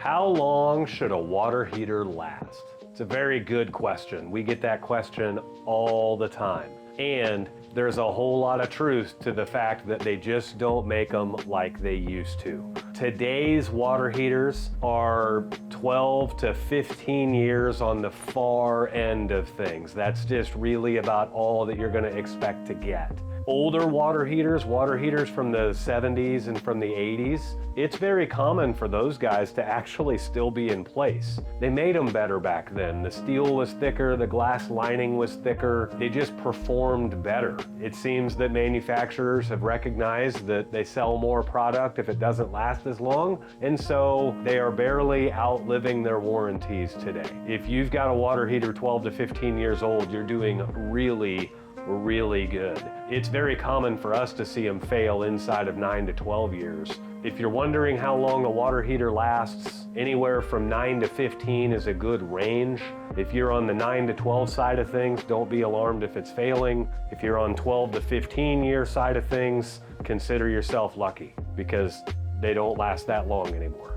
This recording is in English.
How long should a water heater last? It's a very good question. We get that question all the time. And there's a whole lot of truth to the fact that they just don't make them like they used to. Today's water heaters are 12 to 15 years on the far end of things. That's just really about all that you're going to expect to get. Older water heaters from the 70s and from the 80s, it's very common for those guys to actually still be in place. They made them better back then. The steel was thicker, the glass lining was thicker, they just performed better. It seems that manufacturers have recognized that they sell more product if it doesn't last as long, and so they are barely outliving their warranties today. If you've got a water heater 12 to 15 years old, you're doing really good. It's very common for us to see them fail inside of 9 to 12 years. If you're wondering how long a water heater lasts, anywhere from 9 to 15 is a good range. If you're on the 9 to 12 side of things, don't be alarmed if it's failing. If you're on 12 to 15 year side of things, consider yourself lucky because they don't last that long anymore.